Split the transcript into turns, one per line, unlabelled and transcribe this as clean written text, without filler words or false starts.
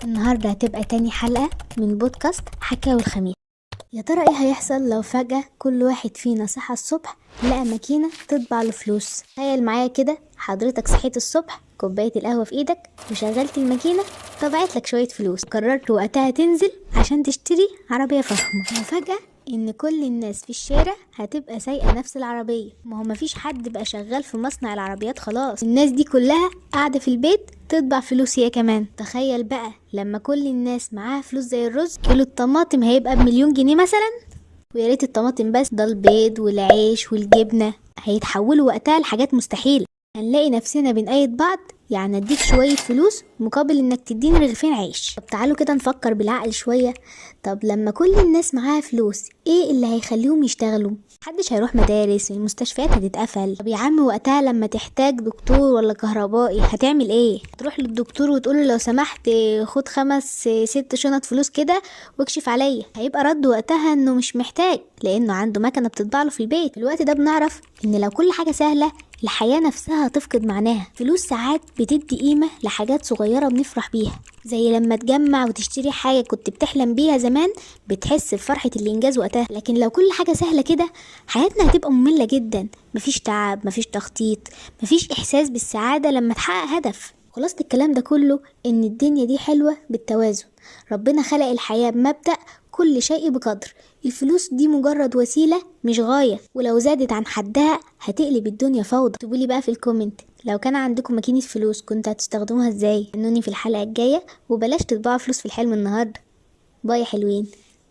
النهاردة هتبقى تاني حلقة من بودكاست حكاوي الخميس. يا ترى ايه هيحصل لو فجأة كل واحد فينا صحى الصبح لقى ماكينة تطبع له فلوس؟ تخيل معايا كده، حضرتك صحيت الصبح، كوباية القهوة في ايدك وشغلت الماكينة، طبعت لك شوية فلوس، قررت وقتها تنزل عشان تشتري عربية فخمة. وفجأة ان كل الناس في الشارع هتبقى سايقة نفس العربية. ما هو مفيش حد بقى شغال في مصنع العربيات، خلاص الناس دي كلها قاعدة في البيت تطبع فلوس هي كمان. تخيل بقى لما كل الناس معاها فلوس زي الرز، كيلو الطماطم هيبقى ب1,000,000 جنيه مثلا. ويا ريت الطماطم بس، ده البيض والعيش والجبنة هيتحولوا وقتها لحاجات مستحيلة. هنلاقي نفسنا بنقيد بعض، يعني اديك شوية فلوس مقابل انك تديني رغيفين عيش. طب تعالوا كده نفكر بالعقل شوية. طب لما كل الناس معاها فلوس، ايه اللي هيخليهم يشتغلوا؟ محدش هيروح مدارس، المستشفيات هتتقفل. طب يا عم وقتها لما تحتاج دكتور ولا كهربائي هتعمل ايه؟ تروح للدكتور وتقوله لو سمحت خد 5-6 شنط فلوس كده واكشف عليا. هيبقى رد وقتها انه مش محتاج، لانه عنده مكنه بتطبع له في البيت. في الوقت ده بنعرف ان لو كل حاجه سهله، الحياة نفسها هتفقد معناها. فلوس ساعات بتدي قيمة لحاجات صغيرة بنفرح بيها، زي لما تجمع وتشتري حاجة كنت بتحلم بيها زمان، بتحس بفرحة الإنجاز وقتها. لكن لو كل حاجة سهلة كده، حياتنا هتبقى مملة جدا، مفيش تعب، مفيش تخطيط، مفيش إحساس بالسعادة لما تحقق هدف. خلاصة الكلام ده كله إن الدنيا دي حلوة بالتوازن. ربنا خلق الحياة بمبدأ كل شيء بقدر. الفلوس دي مجرد وسيلة مش غاية، ولو زادت عن حدها هتقلب الدنيا فوضى. اكتبولي بقى في الكومنت لو كان عندكم ماكينة فلوس كنت هتستخدموها ازاي. استنوني في الحلقة الجاية، وبلاش تطبعوا فلوس في الحلم النهاردة. باي حلوين.